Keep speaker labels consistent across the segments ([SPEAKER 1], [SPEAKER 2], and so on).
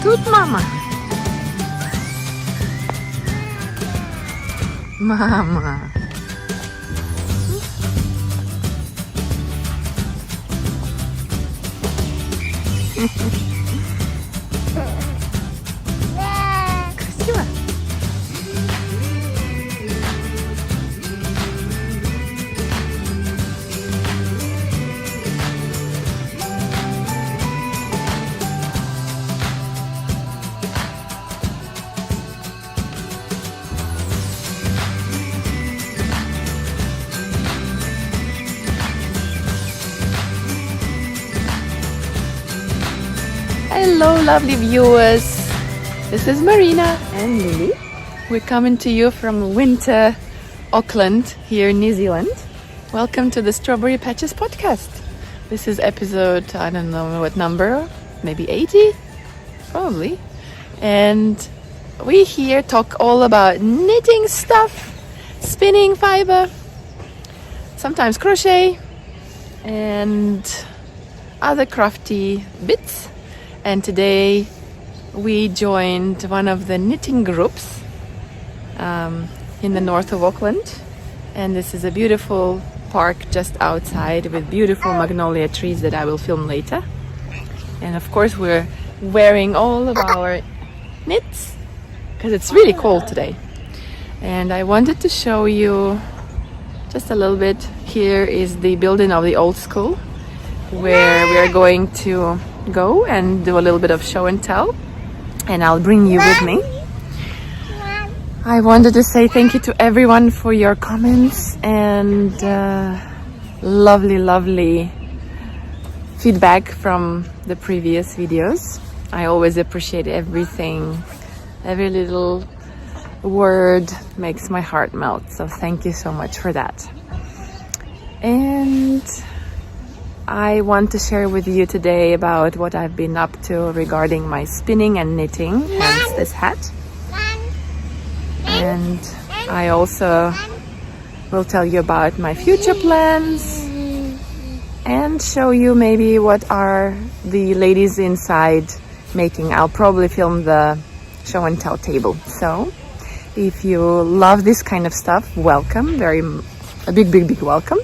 [SPEAKER 1] toot mama. Mama. Красиво? Hello lovely viewers, this is Marina and Lily. We're coming to you from winter Auckland here in New Zealand. Welcome to the Strawberry Patches podcast. This is episode, I don't know what number, maybe 80? Probably. And we here talk all about knitting stuff, spinning fiber, sometimes crochet and other crafty bits. And today we joined one of the knitting groups in the north of Auckland, and this is a beautiful park just outside with beautiful magnolia trees that I will film later. And of course we're wearing all of our knits because it's really cold today. And I wanted to show you just a little bit. Here is the building of the old school where we are going to go and do a little bit of show and tell, and I'll bring you with me. I wanted to say thank you to everyone for your comments and lovely feedback from the previous videos. I always appreciate everything. Every little word makes my heart melt, so thank you so much for that. And I want to share with you today about what I've been up to regarding my spinning and knitting, hence this hat. And I also will tell you about my future plans and show you maybe what are the ladies inside making. I'll probably film the show and tell table. So if you love this kind of stuff, welcome, a big welcome.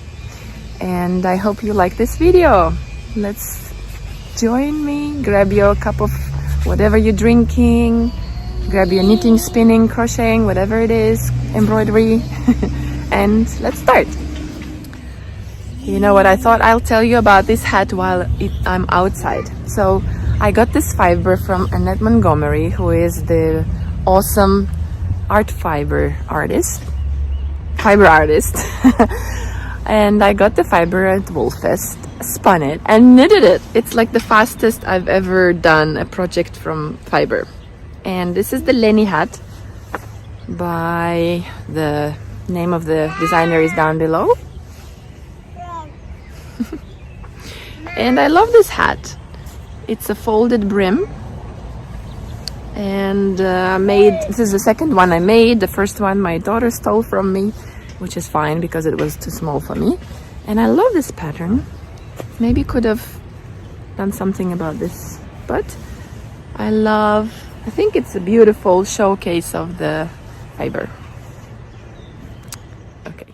[SPEAKER 1] And I hope you like this video. Let's join me, grab your cup of whatever you're drinking, grab your knitting, spinning, crocheting, whatever it is, embroidery, and let's start. You know what, I thought I'll tell you about this hat while I'm outside. So I got this fiber from Annette Montgomery, who is the awesome fiber artist. And I got the fiber at Woolfest, spun it and knitted it. It's like the fastest I've ever done a project from fiber. And this is the Lenny hat by the name of the designer is down below. And I love this hat. It's a folded brim. And this is the second one I made. The first one my daughter stole from me, which is fine because it was too small for me. And I love this pattern. Maybe could have done something about this, but I think it's a beautiful showcase of the fiber. Okay.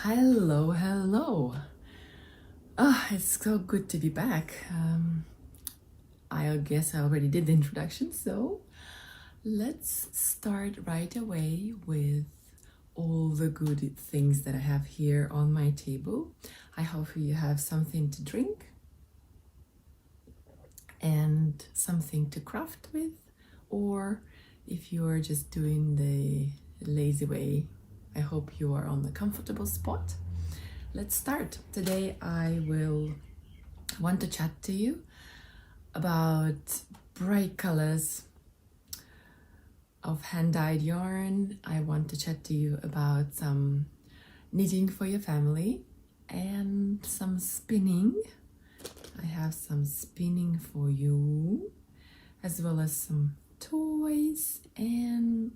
[SPEAKER 1] Hello. It's so good to be back. I guess I already did the introduction, so let's start right away with all the good things that I have here on my table. I hope you have something to drink and something to craft with, or if you are just doing the lazy way, I hope you are on the comfortable spot. Let's start. Today I will want to chat to you about bright colors of hand-dyed yarn. I want to chat to you about some knitting for your family and some spinning. I have some spinning for you, as well as some toys and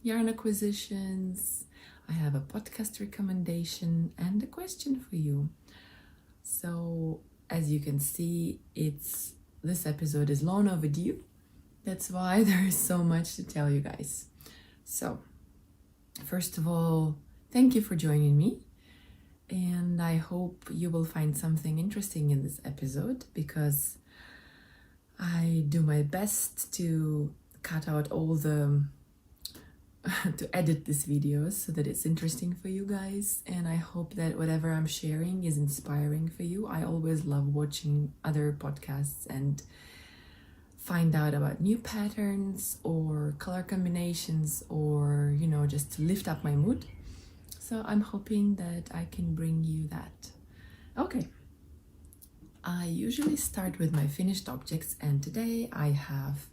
[SPEAKER 1] yarn acquisitions. I have a podcast recommendation and a question for you. So as you can see, it's this episode is long overdue. That's why there is so much to tell you guys. So, first of all, thank you for joining me. And I hope you will find something interesting in this episode, because I do my best to cut out all the to edit these videos so that it's interesting for you guys, and I hope that whatever I'm sharing is inspiring for you. I always love watching other podcasts and find out about new patterns or color combinations, or just to lift up my mood. So I'm hoping that I can bring you that. Okay, I usually start with my finished objects, and today I have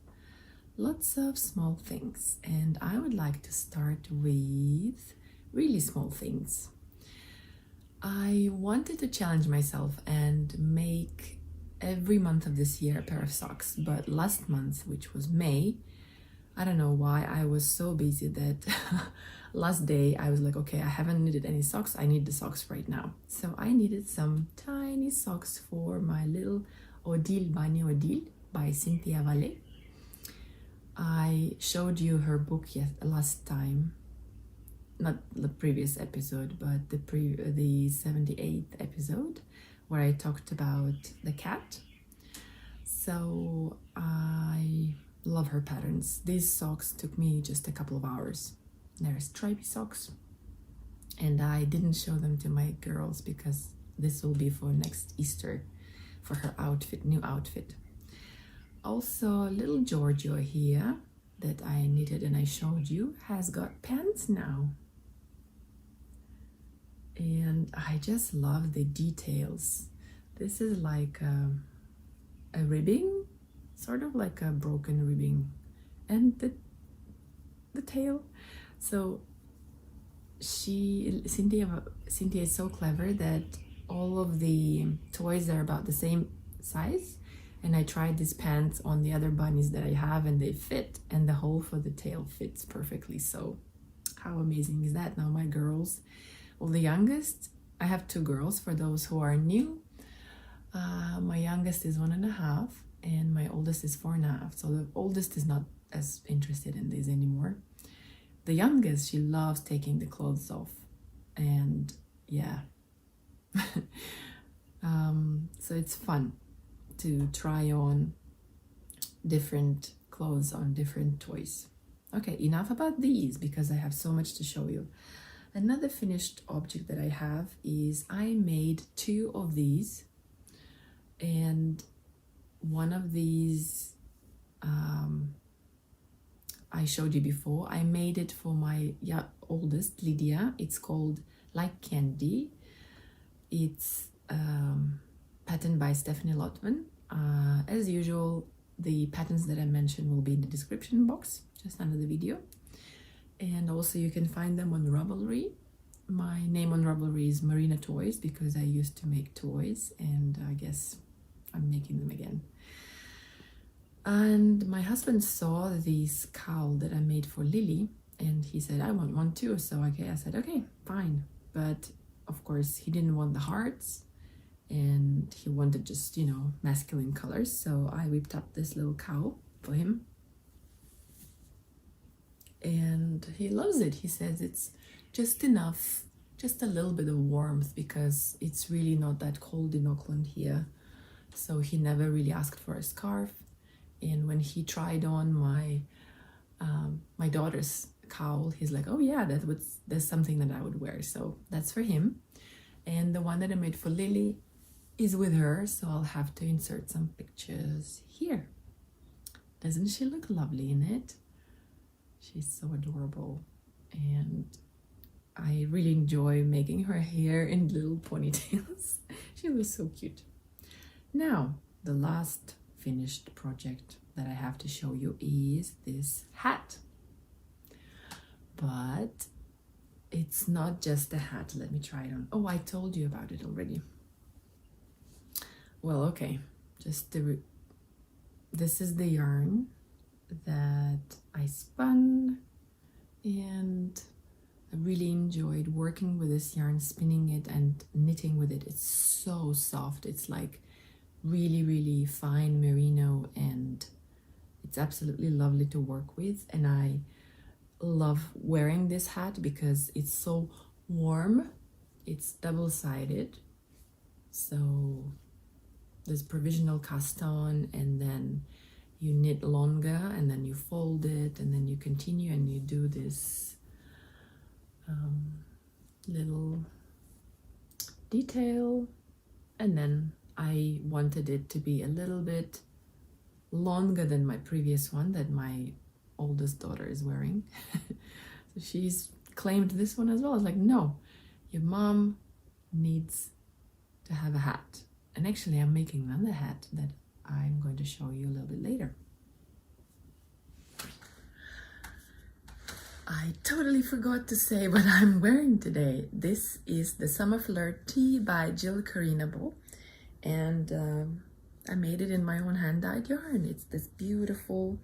[SPEAKER 1] lots of small things, and I would like to start with really small things. I wanted to challenge myself and make every month of this year a pair of socks, but last month, which was May, I don't know why I was so busy that last day I was like, okay, I haven't knitted any socks, I need the socks right now. So I needed some tiny socks for my little Odile Bagno Odile by Cynthia Vallée. I showed you her book last time, not the previous episode, but the 78th episode, where I talked about the cat. So I love her patterns. These socks took me just a couple of hours. They're stripy socks, and I didn't show them to my girls because this will be for next Easter, for her outfit, new outfit. Also, little Giorgio here that I knitted and I showed you has got pants now. And I just love the details. This is like a ribbing, sort of like a broken ribbing, and the tail. So Cynthia is so clever that all of the toys are about the same size. And I tried these pants on the other bunnies that I have, and they fit, and the hole for the tail fits perfectly. So how amazing is that? Now my girls, well, the youngest, I have two girls for those who are new. My youngest is 1.5 and my oldest is 4.5. So the oldest is not as interested in this anymore. The youngest, she loves taking the clothes off, and yeah. So it's fun to try on different clothes on different toys. Okay, enough about these because I have so much to show you. Another finished object that I have is I made 2 of these, and one of these I showed you before. I made it for my oldest, Lydia. It's called Like Candy. It's patterned by Stephanie Lotman. As usual, the patterns that I mentioned will be in the description box just under the video, and also you can find them on Ravelry. My name on Ravelry is MarinaToys because I used to make toys, and I guess I'm making them again. And my husband saw this cowl that I made for Lily, and he said, I want one too. So I said, okay, fine. But of course he didn't want the hearts, and he wanted just, masculine colors. So I whipped up this little cowl for him, and he loves it. He says it's just enough, just a little bit of warmth, because it's really not that cold in Auckland here. So he never really asked for a scarf. And when he tried on my daughter's cowl, he's like, oh yeah, that's something that I would wear. So that's for him. And the one that I made for Lily is with her, so I'll have to insert some pictures here. Doesn't she look lovely in it? She's so adorable, and I really enjoy making her hair in little ponytails. She was so cute. Now, the last finished project that I have to show you is this hat. But it's not just a hat. Let me try it on. Oh, I told you about it already. Well, okay, this is the yarn that I spun, and I really enjoyed working with this yarn, spinning it and knitting with it. It's so soft. It's like really, really fine merino, and it's absolutely lovely to work with. And I love wearing this hat because it's so warm. It's double-sided, so there's provisional cast on, and then you knit longer, and then you fold it, and then you continue and you do this little detail. And then I wanted it to be a little bit longer than my previous one that my oldest daughter is wearing. So she's claimed this one as well. I was like, no, your mom needs to have a hat. And actually I'm making another hat that I'm going to show you a little bit later. I totally forgot to say what I'm wearing today. This is the Summer Flirt Tee by Jill Carinable, and I made it in my own hand-dyed yarn. It's this beautiful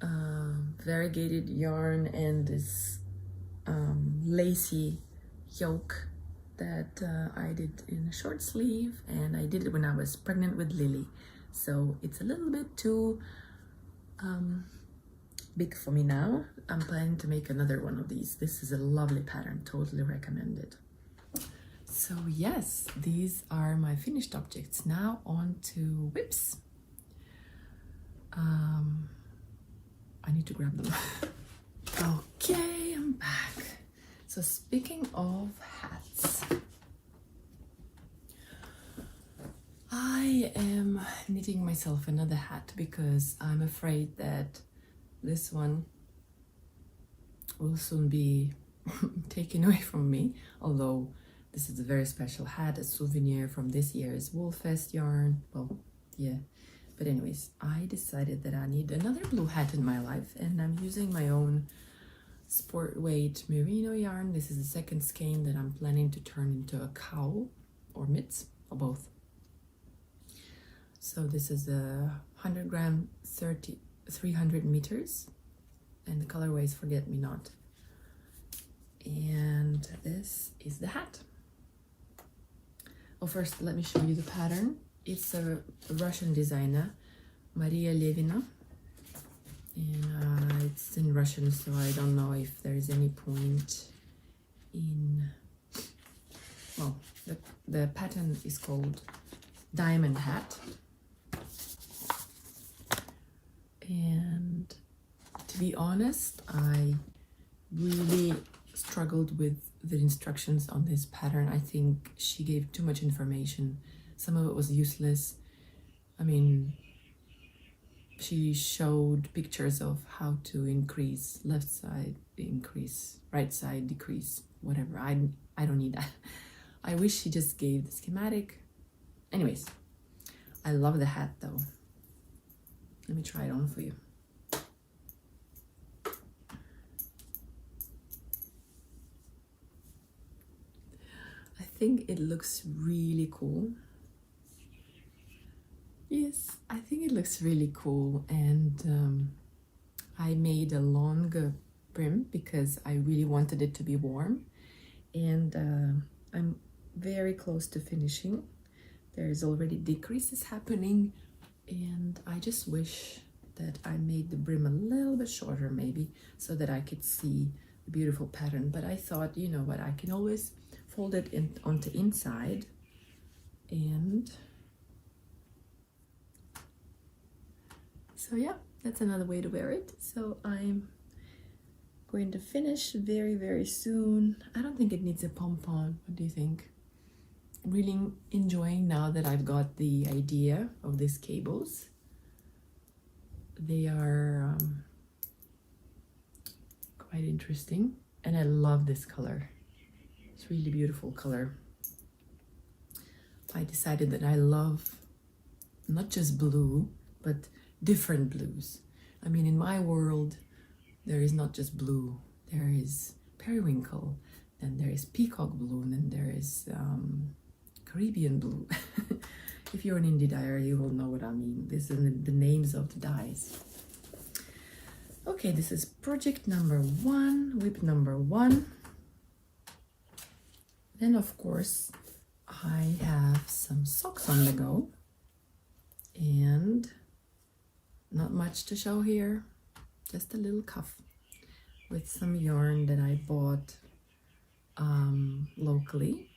[SPEAKER 1] variegated yarn and this lacy yoke that I did in a short sleeve, and I did it when I was pregnant with Lily, so it's a little bit too big for me now. I'm planning to make another one of these. This is a lovely pattern, totally recommend it. So yes, these are my finished objects. Now on to whips. I need to grab them. Okay, I'm back. So speaking of hats, I am knitting myself another hat because I'm afraid that this one will soon be taken away from me, although this is a very special hat, a souvenir from this year's Woolfest yarn. Well, yeah, but anyways, I decided that I need another blue hat in my life, and I'm using my own sport weight merino yarn. This is the second skein that I'm planning to turn into a cowl or mitts, or both. So this is a 100 gram 300 meters, and the colorways Forget Me Not. And this is the hat. Oh, first let me show you the pattern. It's a Russian designer, Maria Levina, and it's in Russian, so I don't know if there is any point in, well, the pattern is called Diamond Hat. And to be honest, I really struggled with the instructions on this pattern. I think she gave too much information. Some of it was useless. I mean, she showed pictures of how to increase left side, increase right side, decrease, whatever. I don't need that. I wish she just gave the schematic. Anyways, I love the hat though. Let me try it on for you. I think it looks really cool. Yes, I think it looks really cool, and I made a longer brim because I really wanted it to be warm, and I'm very close to finishing. There's already decreases happening, and I just wish that I made the brim a little bit shorter maybe so that I could see the beautiful pattern. But I thought, you know what, I can always fold it onto inside, and so yeah, that's another way to wear it. So I'm going to finish very, very soon. I don't think it needs a pom-pom. What do you think? Really enjoying now that I've got the idea of these cables. They are quite interesting, and I love this color. It's really beautiful color. I decided that I love not just blue, but different blues. I mean, in my world, there is not just blue. There is periwinkle, then there is peacock blue, and then there is Caribbean blue. If you're an indie dyer, you will know what I mean. These are the names of the dyes. Okay, this is project number 1, whip number 1. Then, of course, I have some socks on the go, and not much to show here, just a little cuff with some yarn that I bought locally.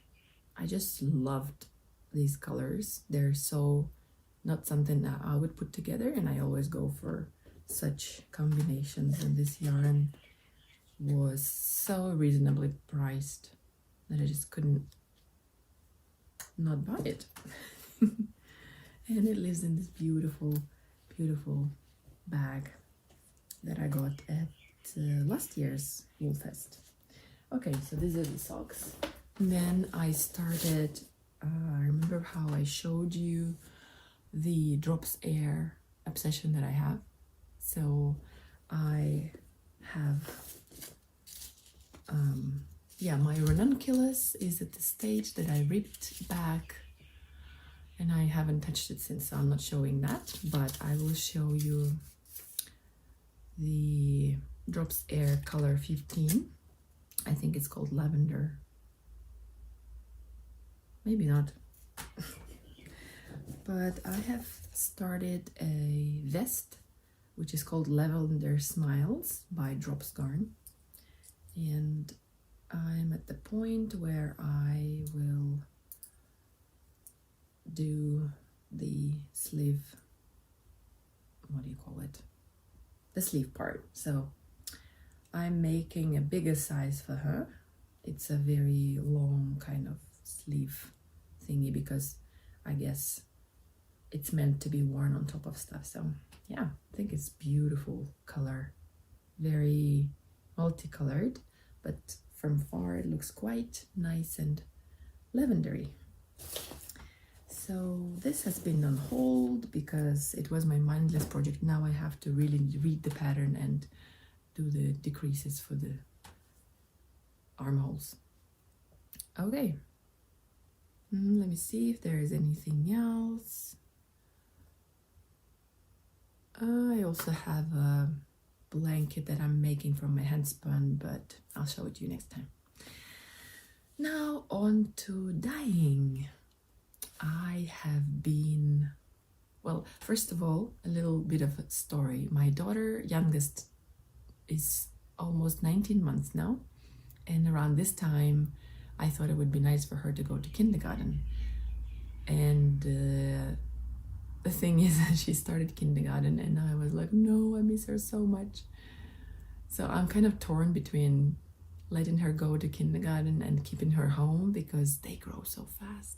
[SPEAKER 1] I just loved these colors. They're so not something that I would put together, and I always go for such combinations, and this yarn was so reasonably priced that I just couldn't not buy it. And it lives in this beautiful, beautiful bag that I got at last year's Woolfest. Okay, so these are the socks. And then I started, I remember how I showed you the drops air obsession that I have. So I have, yeah, my ranunculus is at the stage that I ripped back, and I haven't touched it since, so I'm not showing that, but I will show you the drops air color 15. I think it's called lavender. Maybe not. But I have started a vest which is called Lavender Smiles by Drops Garn, and I'm at the point where I will do the sleeve, what do you call it, the sleeve part. So I'm making a bigger size for her. It's a very long kind of sleeve thingy because I guess it's meant to be worn on top of stuff. So yeah, I think it's beautiful color, very multicolored, but from far it looks quite nice and lavendery. So this has been on hold because it was my mindless project. Now I have to really read the pattern and do the decreases for the armholes. Okay, let me see if there is anything else. I also have a blanket that I'm making from my handspun, but I'll show it to you next time. Now on to dyeing. I have been, well, first of all, a little bit of a story. My daughter, youngest, is almost 19 months now, and around this time I thought it would be nice for her to go to kindergarten. And the thing is that she started kindergarten and I was like, no, I miss her so much. So I'm kind of torn between letting her go to kindergarten and keeping her home because they grow so fast.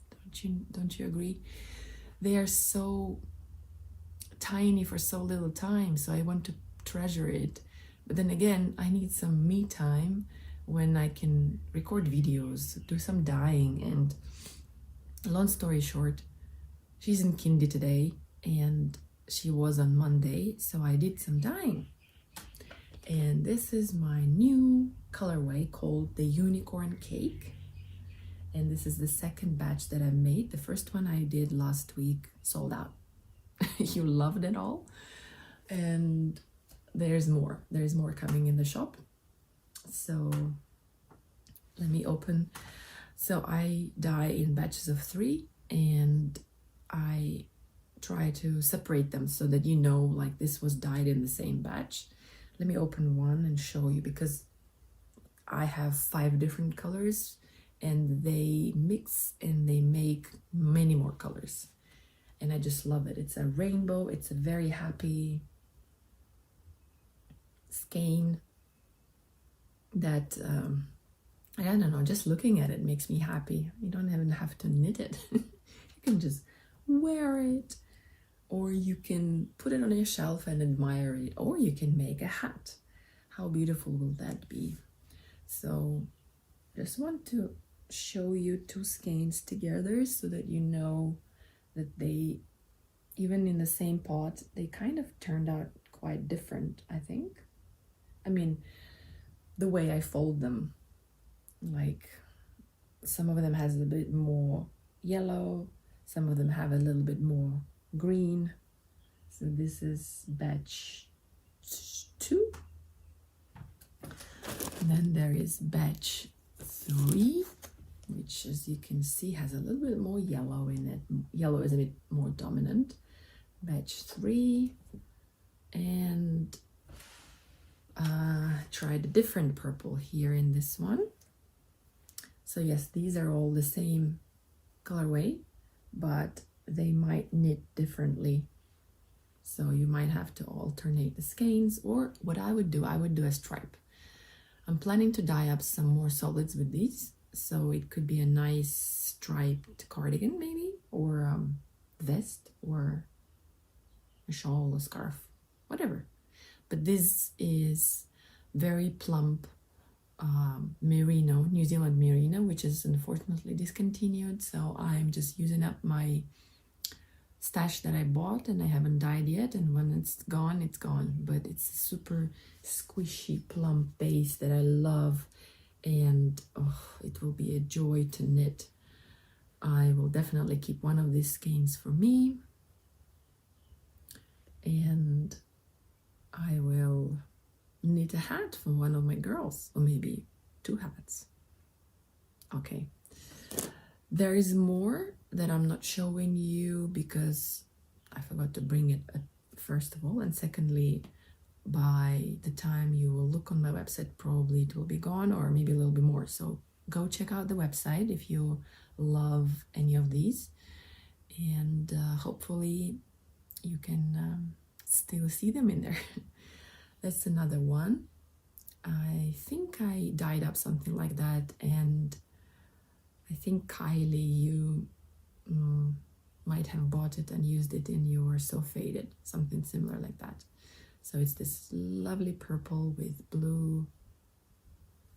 [SPEAKER 1] Don't you agree? They are so tiny for so little time, so I want to treasure it. But then again, I need some me time when I can record videos, do some dyeing. And long story short, she's in kindy today and she was on Monday, so I did some dyeing. And this is my new colorway called the Unicorn Cake. And this is the second batch that I made. The first one I did last week sold out. You loved it all. And there's more coming in the shop. So let me open. So I dye in batches of 3 and I try to separate them so that you know, like, this was dyed in the same batch. Let me open one and show you, because I have 5 different colors and they mix and they make many more colors. And I just love it. It's a rainbow. It's a very happy skein that, I don't know, just looking at it makes me happy. You don't even have to knit it. You can just wear it, or you can put it on your shelf and admire it, or you can make a hat. How beautiful will that be? So just want to show you 2 skeins together so that you know that they, even in the same pot, they kind of turned out quite different, I think. I mean, the way I fold them, like some of them has a bit more yellow, some of them have a little bit more green. So this is batch 2. And then there is batch 3. which, as you can see, has a little bit more yellow in it. Yellow is a bit more dominant. Batch 3, and tried a different purple here in this one. So yes, these are all the same colorway, but they might knit differently. So you might have to alternate the skeins, or what I would do a stripe. I'm planning to dye up some more solids with these, so it could be a nice striped cardigan maybe, or vest, or a shawl, a scarf, whatever. But this is very plump merino, New Zealand merino, which is unfortunately discontinued, so I'm just using up my stash that I bought and I haven't dyed yet, and when it's gone, it's gone. But it's a super squishy, plump base that I love, and it will be a joy to knit. I will definitely keep one of these skeins for me, and I will knit a hat for one of my girls, or maybe 2 hats. Okay, there is more that I'm not showing you because I forgot to bring it first of all, and secondly, by the time you will look on my website, probably it will be gone, or maybe a little bit more. So go check out the website if you love any of these, and hopefully you can still see them in there. That's another one. I think I dyed up something like that, and I think Kylie, you might have bought it and used it in your So Faded, something similar like that. So it's this lovely purple with blue,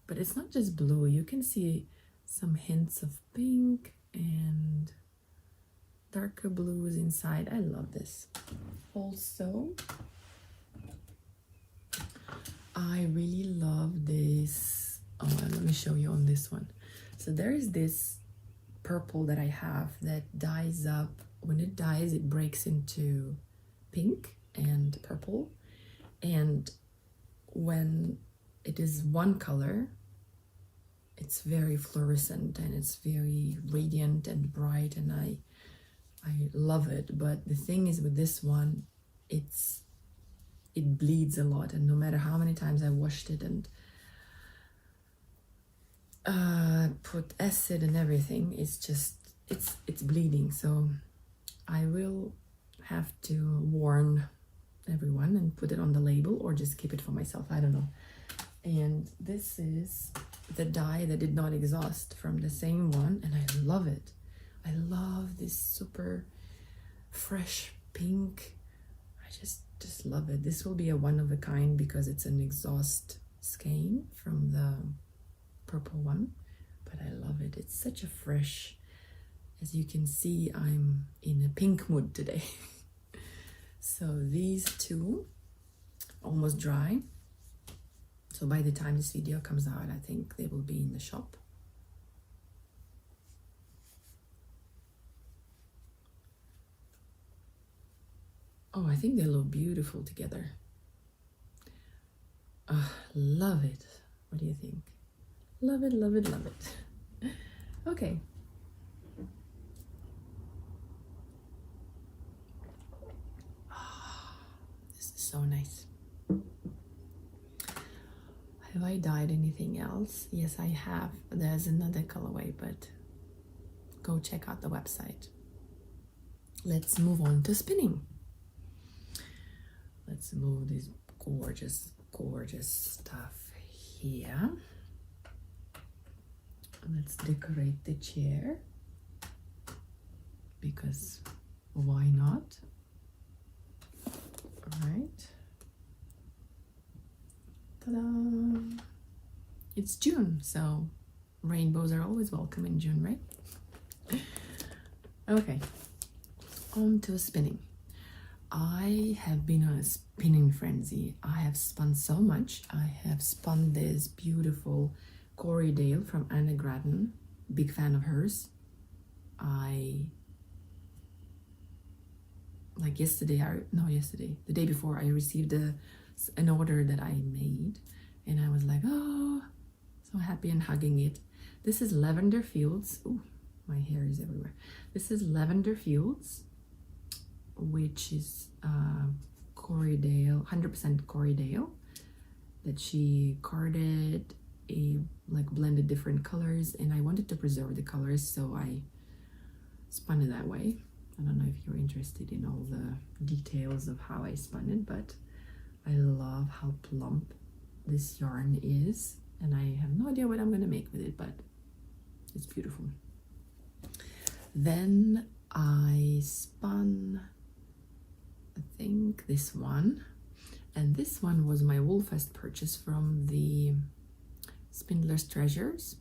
[SPEAKER 1] but it's not just blue. You can see some hints of pink and darker blues inside. I love this. Also, I really love this. Oh, let me show you on this one. So there is this purple that I have that dyes up. When it dyes, it breaks into pink and purple, and when it is one color, it's very fluorescent and it's very radiant and bright, and I love it. But the thing is with this one, it bleeds a lot, and no matter how many times I washed it and put acid and everything, it's bleeding. So I will have to warn everyone and put it on the label, or just keep it for myself, I don't know. And this is the dye that did not exhaust from the same one, and I love it. I love this super fresh pink. I just love it. This will be a one of a kind because it's an exhaust skein from the purple one, but I love it. It's such a fresh, as you can see, I'm in a pink mood today. So these two almost dry, so by the time this video comes out, I think they will be in the shop. Oh, I think they look beautiful together. Love it. What do you think? Love it, love it, love it. Okay. This is so nice. Have I dyed anything else? Yes, I have. There's another colorway, but go check out the website. Let's move on to spinning. Let's move this gorgeous, gorgeous stuff here. Let's decorate the chair, because why not? All right. Ta-da! It's June, so rainbows are always welcome in June, right? Okay, on to spinning. I have been on a spinning frenzy. I have spun so much. I have spun this beautiful Corriedale from Anna Grattan. Big fan of hers. The day before, I received an order that I made, and I was like, oh, so happy and hugging it. This is Lavender Fields. Ooh, my hair is everywhere. This is Lavender Fields, which is Corriedale, 100% Corriedale, that she carded, like blended different colors, and I wanted to preserve the colors, so I spun it that way. I don't know if you're interested in all the details of how I spun it, but I love how plump this yarn is, and I have no idea what I'm gonna make with it, but it's beautiful. Then I spun, I think, this one, and this one was my Woolfest purchase from the Spindler's Treasures.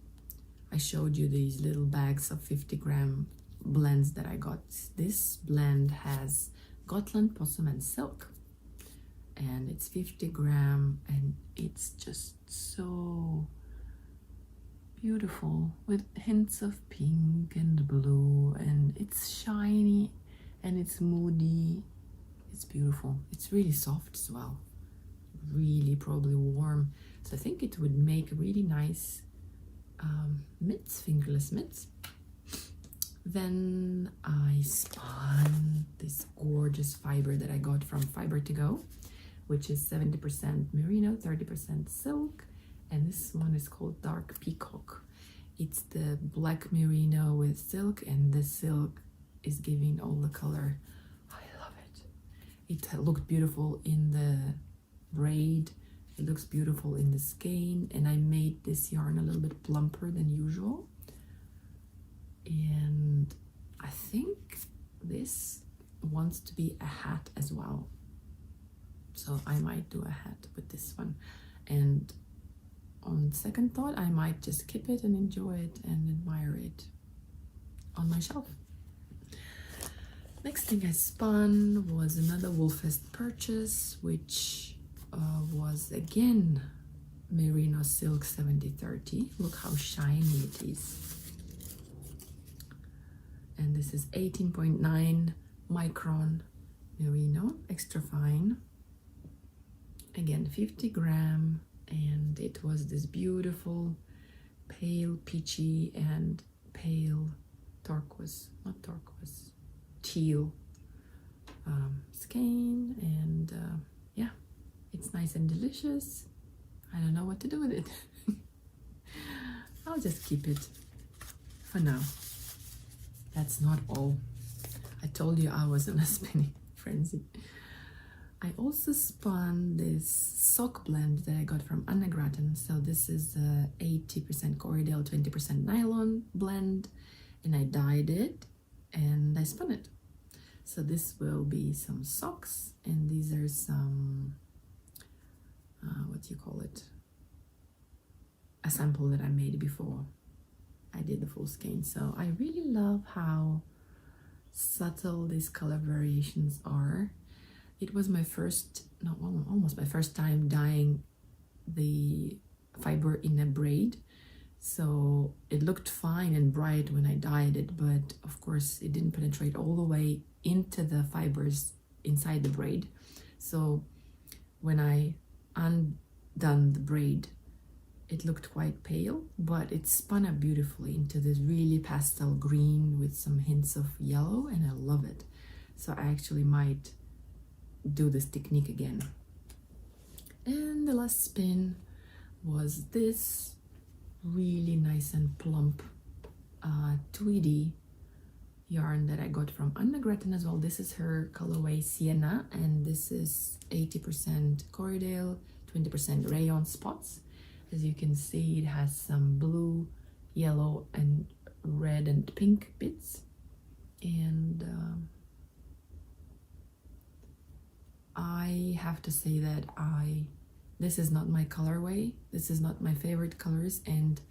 [SPEAKER 1] I showed you these little bags of 50-gram blends that I got. This blend has Gotland, Possum, and Silk, and it's 50-gram, and it's just so beautiful with hints of pink and blue, and it's shiny and it's moody. It's beautiful. It's really soft as well, really probably warm, so I think it would make really nice mitts, fingerless mitts. Then I spun this gorgeous fiber that I got from Fiber to Go, which is 70% merino, 30% silk, and this one is called Dark Peacock. It's the black merino with silk, and the silk is giving all the color. I love it. It looked beautiful in the braid, it looks beautiful in the skein, and I made this yarn a little bit plumper than usual. And I think this wants to be a hat as well, so I might do a hat with this one, and on second thought I might just keep it and enjoy it and admire it on my shelf. Next thing I spun was another Woolfest purchase, which was again merino silk 70/30. Look how shiny it is. And this is 18.9 micron merino, extra fine. Again, 50-gram, and it was this beautiful pale peachy and pale turquoise, not turquoise, teal skein, and yeah, it's nice and delicious. I don't know what to do with it. I'll just keep it for now. That's not all. I told you I was in a spinning frenzy. I also spun this sock blend that I got from Anna Grattan. So this is a 80% Corriedale, 20% nylon blend, and I dyed it and I spun it. So this will be some socks, and these are some, what do you call it? A sample that I made before I did the full skein. So I really love how subtle these color variations are. It was my first, no, almost my first time dyeing the fiber in a braid. So it looked fine and bright when I dyed it, but of course it didn't penetrate all the way into the fibers inside the braid. So when I undone the braid, it looked quite pale, but it spun up beautifully into this really pastel green with some hints of yellow, and I love it. So I actually might do this technique again. And the last spin was this really nice and plump tweedy yarn that I got from Anna Grattan as well. This is her colorway Sienna, and this is 80% Corriedale, 20% rayon spots. As you can see, it has some blue, yellow, and red and pink bits. And I have to say that this is not my colorway. This is not my favorite colors, and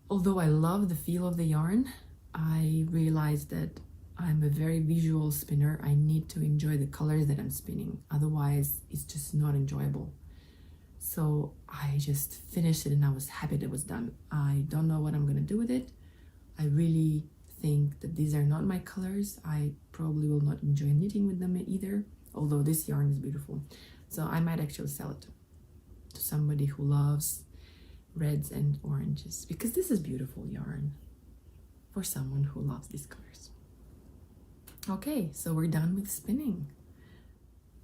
[SPEAKER 1] although I love the feel of the yarn, I realized that I'm a very visual spinner. I need to enjoy the colors that I'm spinning, otherwise it's just not enjoyable. So I just finished it and I was happy that it was done. I don't know what I'm gonna do with it. I really think that these are not my colors. I probably will not enjoy knitting with them either, although this yarn is beautiful. So I might actually sell it to somebody who loves reds and oranges, because this is beautiful yarn for someone who loves these colors. Okay, so we're done with spinning.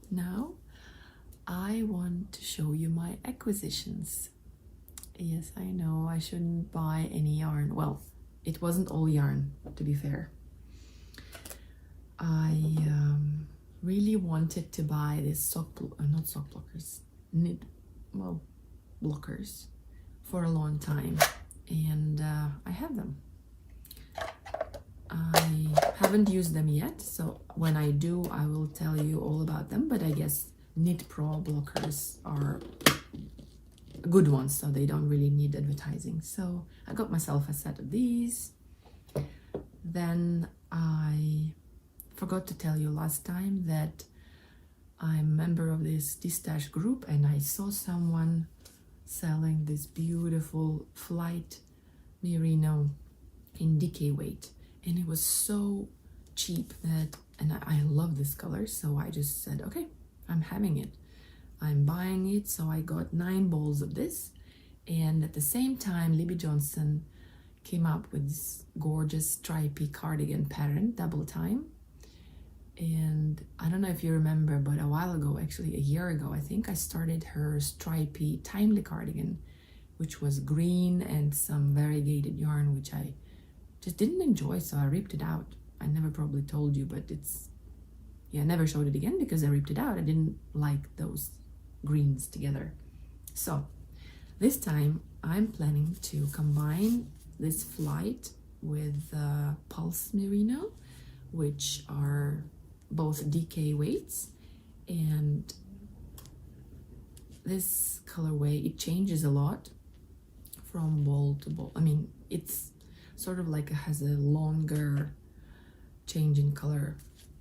[SPEAKER 1] Now I want to show you my acquisitions. Yes, I know I shouldn't buy any yarn. Well, it wasn't all yarn, to be fair. I really wanted to buy this knit blockers for a long time, and I have them. I haven't used them yet, so when I do, I will tell you all about them, but I guess Knit Pro blockers are good ones, so they don't really need advertising. So I got myself a set of these. Then I forgot to tell you last time that I'm a member of this Distash group, and I saw someone selling this beautiful flight merino in DK weight, and it was so cheap that, and I love this color, so I just said, okay, I'm having it, I'm buying it. So I got 9 balls of this, and at the same time Libby Johnson came up with this gorgeous stripy cardigan pattern, double time. And I don't know if you remember, but a while ago, actually a year ago, I think, I started her stripy timely cardigan, which was green and some variegated yarn, which I just didn't enjoy, so I ripped it out. I never probably told you, but I never showed it again because I ripped it out. I didn't like those greens together. So this time I'm planning to combine this flight with Pulse Merino, which are both DK weights, and this colorway, it changes a lot from ball to ball. I mean, it's sort of like it has a longer change in color,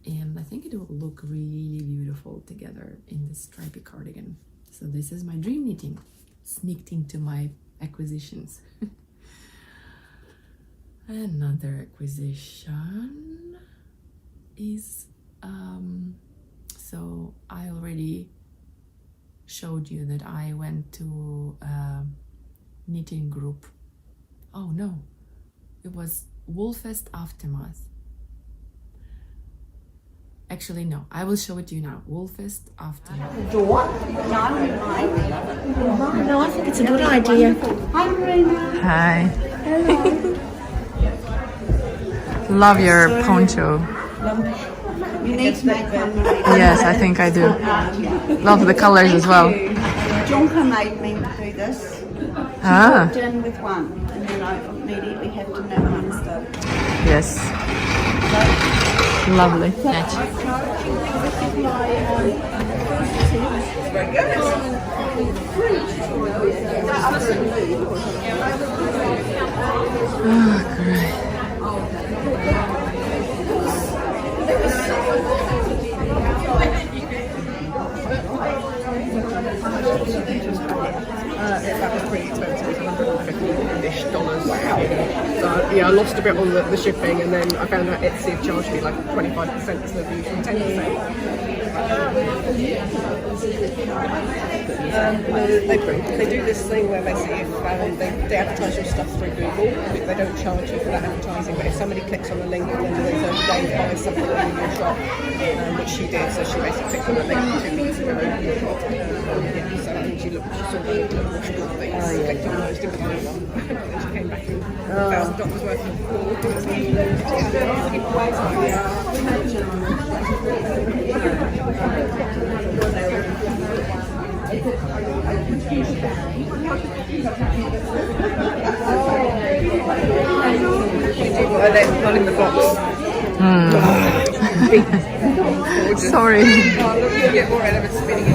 [SPEAKER 1] and I think it will look really beautiful together in this stripy cardigan. So this is my dream knitting, sneaked into my acquisitions. Another acquisition is so I already showed you that I went to a knitting group. Oh no, it was Woolfest Aftermath. Actually, no, I will show it to you now. Woolfest Aftermath.
[SPEAKER 2] Door? No, I think it's a good idea. Hi, Marina.
[SPEAKER 1] Hi.
[SPEAKER 2] Hello.
[SPEAKER 1] Love your poncho.
[SPEAKER 2] You need to make one, Marina.
[SPEAKER 1] Yes, I think I do. Love the colors as well.
[SPEAKER 2] Jonka made me do this. She walked in with one, and then I immediately have to know one stuff.
[SPEAKER 1] Yes. Lovely. Oh, great.
[SPEAKER 3] That was pretty expensive. It was $150-ish. Wow. So yeah, I lost a bit on the shipping, and then I found out Etsy charged me like 25% instead of usually 10%. They do this thing where basically if they advertise your stuff through Google, they don't charge you for that advertising, but if somebody clicks on a link and then there's a way to buy something in your shop, which she did, so she basically clicked on a link 2 weeks ago. So I think she saw the washable things, clicked on those, didn't buy one, and she came back in $1,000 worth not in the box.
[SPEAKER 1] Sorry.
[SPEAKER 3] You get more out of it spinning it.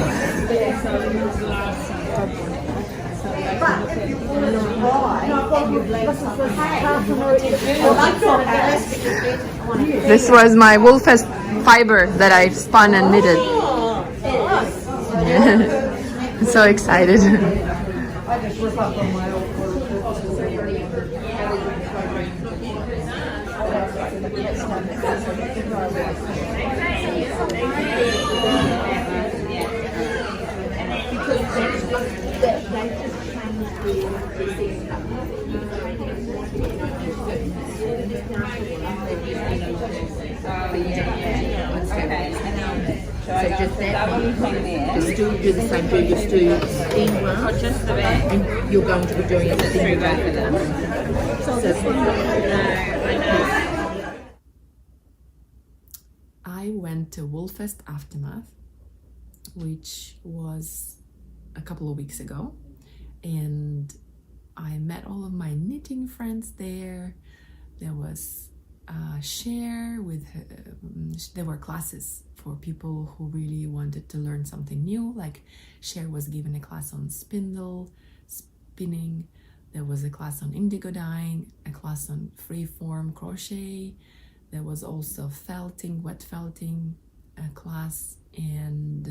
[SPEAKER 1] This was my Woolfest fiber that I spun and knitted. I'm so excited.
[SPEAKER 4] So just that one just do the same, do just do steam glass, and you're going to be doing it steam glass.
[SPEAKER 1] I went to Woolfest Aftermath, which was a couple of weeks ago, and I met all of my knitting friends there. There was share with there were classes for people who really wanted to learn something new, like Cher was given a class on spinning, there was a class on indigo dyeing, a class on freeform crochet, there was also felting, wet felting, a class, and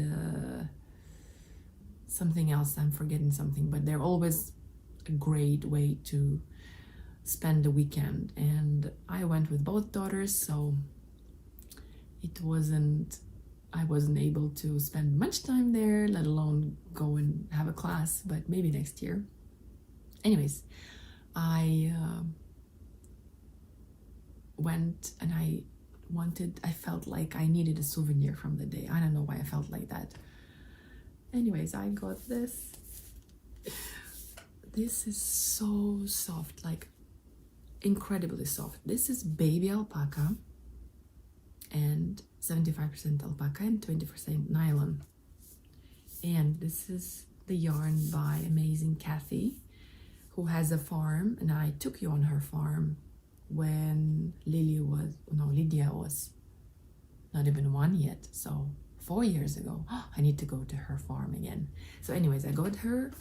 [SPEAKER 1] something else, I'm forgetting something, but they're always a great way to spend the weekend. And I went with both daughters, so I wasn't able to spend much time there, let alone go and have a class, but maybe next year. Anyways, I went and I felt like I needed a souvenir from the day. I don't know why I felt like that. Anyways, I got this. This is so soft, like incredibly soft. This is baby alpaca and 75% alpaca and 20% nylon. And this is the yarn by amazing Kathy, who has a farm, and I took you on her farm when Lydia was not even 1 yet, so 4 years ago. I need to go to her farm again. So anyways, I got her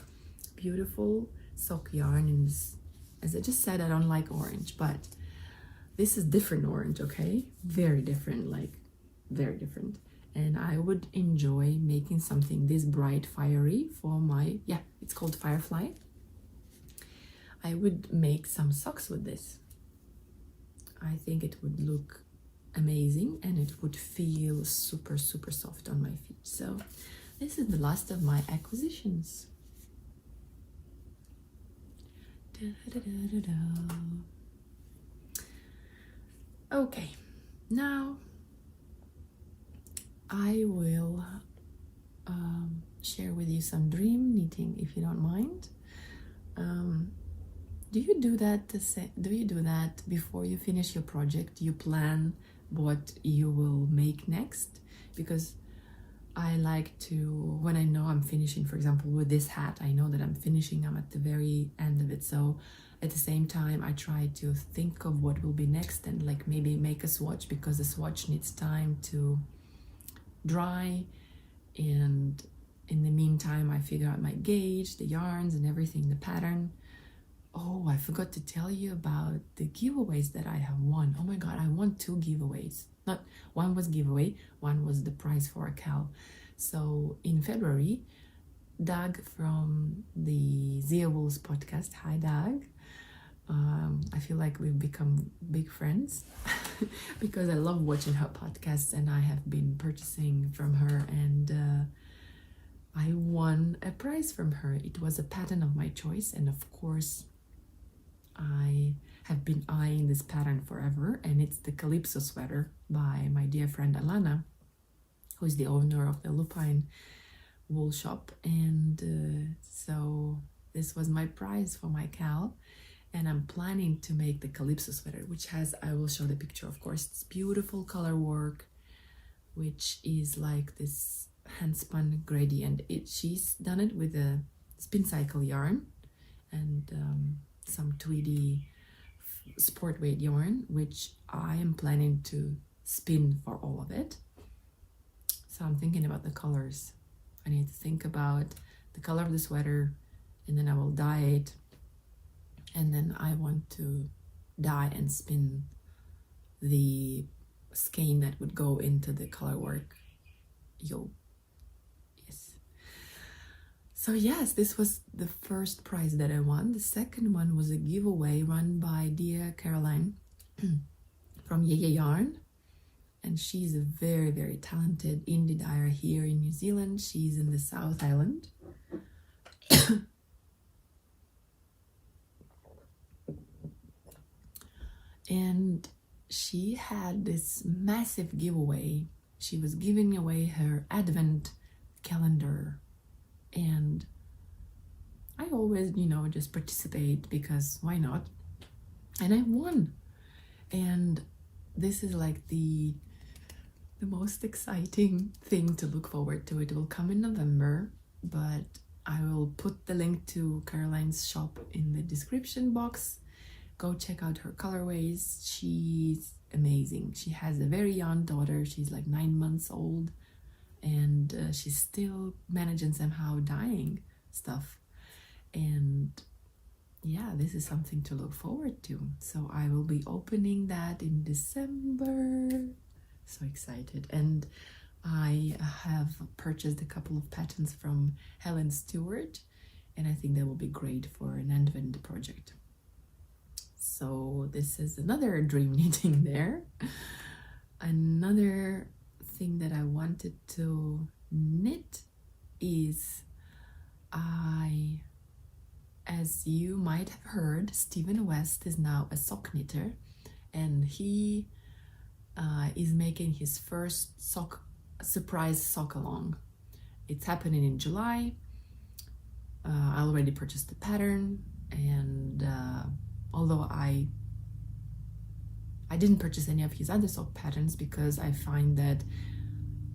[SPEAKER 1] beautiful sock yarn, and as I just said, I don't like orange, but this is different orange, okay? Very different, like very different. And I would enjoy making something this bright, fiery for my, it's called Firefly. I would make some socks with this. I think it would look amazing and it would feel super, super soft on my feet. So this is the last of my acquisitions. Okay, now I will share with you some dream knitting, if you don't mind. Do you do that before you finish your project? You plan what you will make next? Because I like to, when I know I'm finishing, for example, with this hat, I know that I'm finishing, I'm at the very end of it. So at the same time, I try to think of what will be next and like maybe make a swatch, because the swatch needs time to dry. And in the meantime, I figure out my gauge, the yarns and everything, the pattern. Oh, I forgot to tell you about the giveaways that I have won. Oh my God, I won 2 giveaways. Not one was giveaway, one was the prize for a cow. So in February, Doug from the Zia Wolves podcast, hi Doug. I feel like we've become big friends because I love watching her podcasts, and I have been purchasing from her, and I won a prize from her. It was a pattern of my choice, and of course I have been eyeing this pattern forever, and it's the Calypso sweater by my dear friend Alana, who is the owner of the Lupine wool shop. And so this was my prize for my cow, and I'm planning to make the Calypso sweater, which has, I will show the picture, of course, it's beautiful color work, which is like this handspun gradient. She's done it with a spin cycle yarn and some tweedy sport weight yarn, which I am planning to spin for all of it. So I'm thinking about the colors. I need to think about the color of the sweater, and then I will dye it, and then I want to dye and spin the skein that would go into the color work yoke. Yes. So yes, this was the first prize that I won. The second one was a giveaway run by dear Caroline from Yeye Yarn. And she's a very, very talented indie dyer here in New Zealand. She's in the South Island. And she had this massive giveaway. She was giving away her advent calendar, and I always, just participate because why not? And I won. And this is like the most exciting thing to look forward to. It will come in November, but I will put the link to Caroline's shop in the description box. Go check out her colorways. She's amazing. She has a very young daughter. She's like 9 months old, and she's still managing somehow dyeing stuff. And yeah, this is something to look forward to. So I will be opening that in December. So excited. And I have purchased a couple of patterns from Helen Stewart, and I think that will be great for an Advent project. So this is another dream knitting there. Another thing that I wanted to knit is as you might have heard, Stephen West is now a sock knitter, and he is making his first surprise sock along. It's happening in July. I already purchased the pattern, and although I didn't purchase any of his other sock patterns because I find that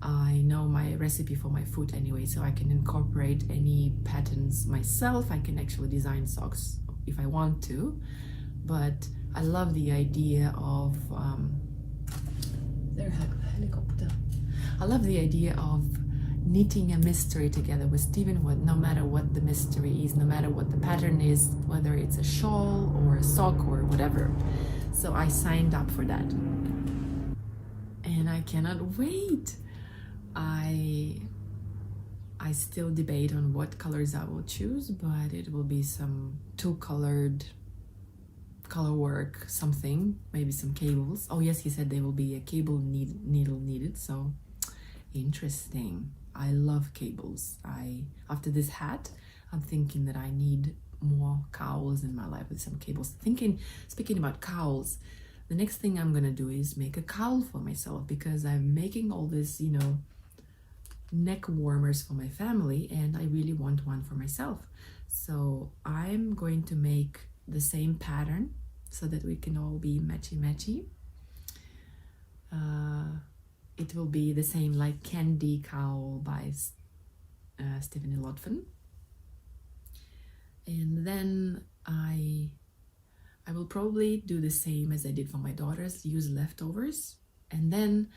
[SPEAKER 1] I know my recipe for my foot anyway, so I can incorporate any patterns myself. I can actually design socks if I want to, but I love the idea of helicopter. I love the idea of knitting a mystery together with Stephen Wood, no matter what the mystery is, no matter what the pattern is, whether it's a shawl or a sock or whatever. So I signed up for that, and I cannot wait. I still debate on what colors I will choose, but it will be some two-colored color work, something, maybe some cables. Oh yes, he said there will be a cable needle needed, so interesting. I love cables. After this hat, I'm thinking that I need more cowls in my life with some cables. Speaking about cowls, the next thing I'm gonna do is make a cowl for myself, because I'm making all this, neck warmers for my family, and I really want one for myself. So I'm going to make the same pattern so that we can all be matchy-matchy. It will be the same like Candy Cowl by Stephanie Lodfen. And then I will probably do the same as I did for my daughters, use leftovers. And then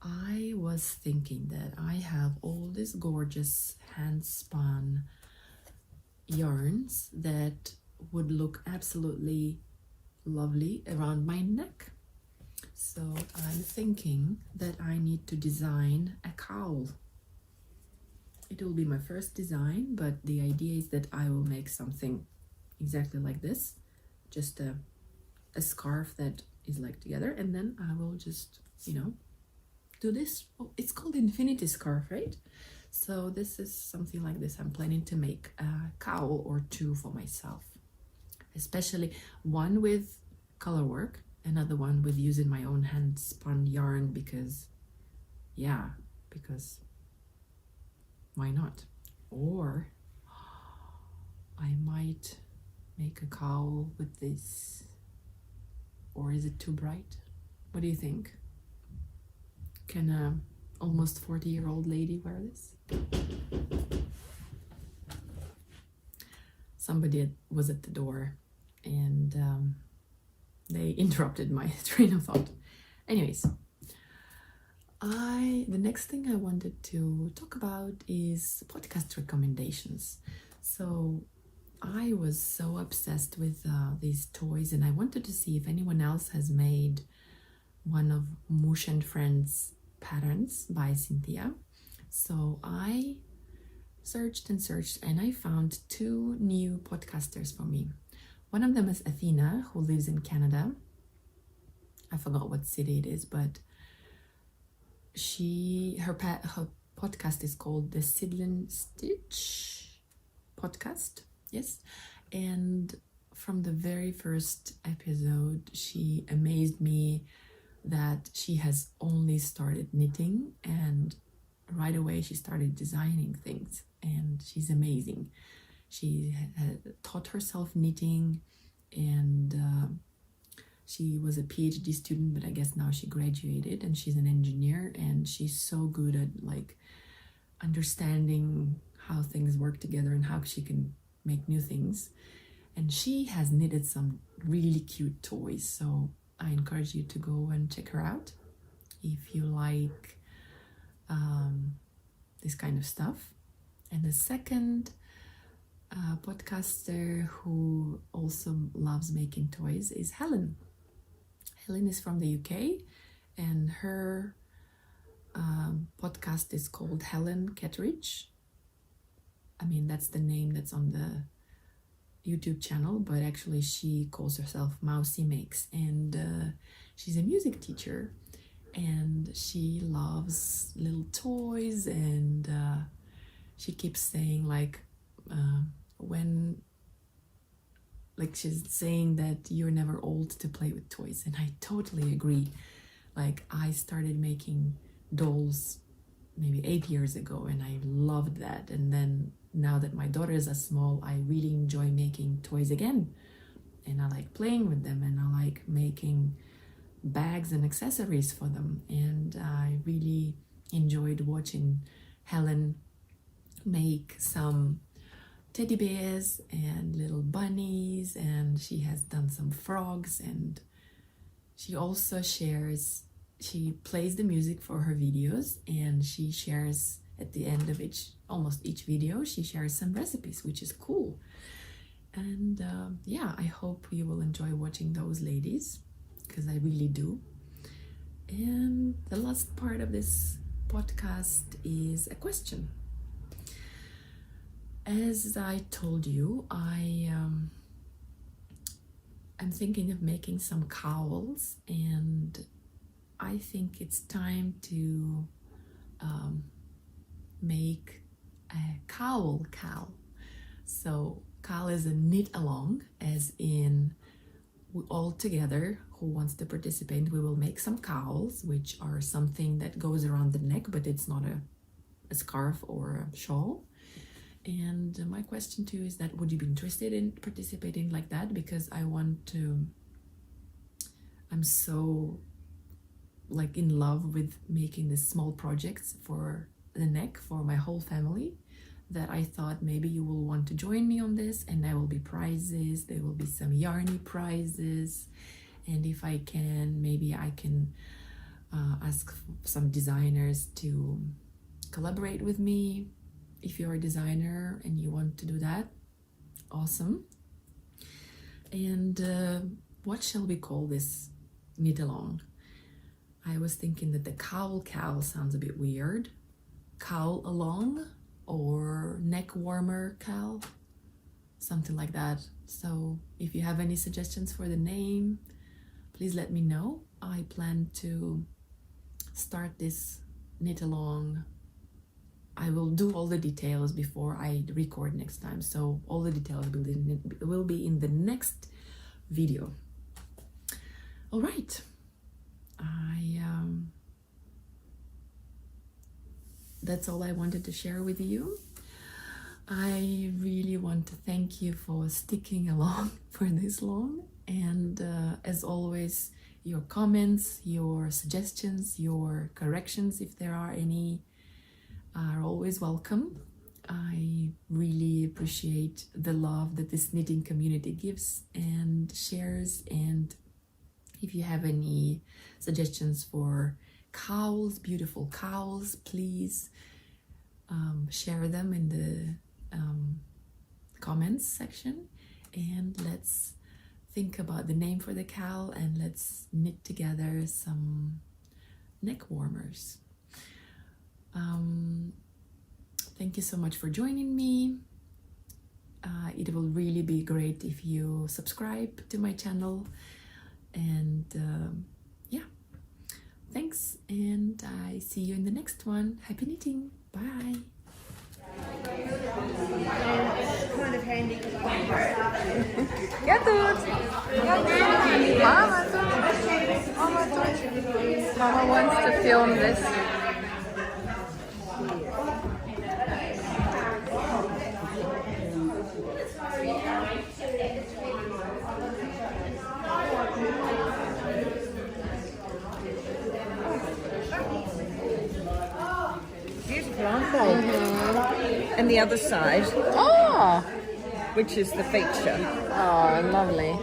[SPEAKER 1] I was thinking that I have all these gorgeous hand-spun yarns that would look absolutely lovely around my neck. So I'm thinking that I need to design a cowl. It will be my first design, but the idea is that I will make something exactly like this, just a scarf that is like together, and then I will just, do this. Oh, it's called infinity scarf, right? So this is something like this. I'm planning to make a cowl or two for myself, especially one with color work, another one with using my own hand spun yarn, because why not? Or I might make a cowl with this, or is it too bright? What do you think? Can a almost 40-year-old lady wear this? Somebody was at the door, and they interrupted my train of thought. Anyways, the next thing I wanted to talk about is podcast recommendations. So I was so obsessed with these toys, and I wanted to see if anyone else has made one of Moosh and Friends patterns by Cynthia. So I searched and searched, and I found two new podcasters for me. One of them is Athena, who lives in Canada. I forgot what city it is, but her podcast is called the Sidlin Stitch podcast. Yes. And from the very first episode, she amazed me that she has only started knitting, and right away she started designing things, and she's amazing. She had taught herself knitting, and she was a PhD student, but I guess now she graduated and she's an engineer, and she's so good at like understanding how things work together and how she can make new things. And she has knitted some really cute toys, so I encourage you to go and check her out if you like this kind of stuff. And the second podcaster who also loves making toys is Helen. Helen is from the UK, and her podcast is called Helen Ketteridge. I mean, that's the name that's on the YouTube channel, but actually she calls herself Mousy Makes, and she's a music teacher, and she loves little toys, and she keeps saying like she's saying that you're never old to play with toys, and I totally agree. Like, I started making dolls maybe 8 years ago, and I loved that, and then now that my daughters are small, I really enjoy making toys again, and I like playing with them, and I like making bags and accessories for them. And I really enjoyed watching Helen make some teddy bears and little bunnies, and she has done some frogs, and she also she plays the music for her videos, and she shares at the end of almost each video, she shares some recipes, which is cool. And yeah, I hope you will enjoy watching those ladies, because I really do. And the last part of this podcast is a question. As I told you, I'm thinking of making some cowls, and I think it's time to make a cowl. So cowl is a knit along, as in we all together who wants to participate, we will make some cowls, which are something that goes around the neck, but it's not a scarf or a shawl. And my question to you is that, would you be interested in participating like that? Because I'm so like in love with making these small projects for the neck for my whole family, that I thought maybe you will want to join me on this, and there will be prizes, there will be some yarny prizes, and if I can, maybe I can ask some designers to collaborate with me. If you're a designer and you want to do that, awesome. And what shall we call this knit along? I was thinking that the cowl sounds a bit weird. Cowl along, or neck warmer cowl, something like that. So if you have any suggestions for the name, please let me know. I plan to start this knit along. I will do all the details before I record next time, so all the details will be in the next video. All right, that's all I wanted to share with you. I really want to thank you for sticking along for this long, and as always, your comments, your suggestions, your corrections, if there are any, are always welcome. I really appreciate the love that this knitting community gives and shares, and if you have any suggestions for cowls, beautiful cowls, please share them in the comments section, and let's think about the name for the cowl, and let's knit together some neck warmers. Thank you so much for joining me. It will really be great if you subscribe to my channel, and yeah, thanks, and I see you in the next one. Happy knitting. Bye.
[SPEAKER 2] And it's kind of handy
[SPEAKER 1] Gatut! Gatut! Mama tut! Mama tut! Mama wants to film this.
[SPEAKER 3] Beautiful, aren't they? And the other side,
[SPEAKER 1] Oh!
[SPEAKER 3] which is the feature.
[SPEAKER 1] Oh, lovely.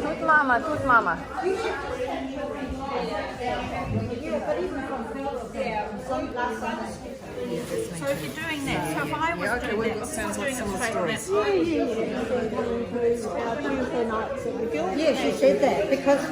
[SPEAKER 1] Tut mama, tut mama.
[SPEAKER 2] So if you're doing that, so if I was doing that,
[SPEAKER 3] sounds like
[SPEAKER 2] doing a
[SPEAKER 3] someone's
[SPEAKER 2] straight
[SPEAKER 3] stories.
[SPEAKER 2] wrap,
[SPEAKER 5] Tuesday nights at the Guild.
[SPEAKER 2] Yes, you said that because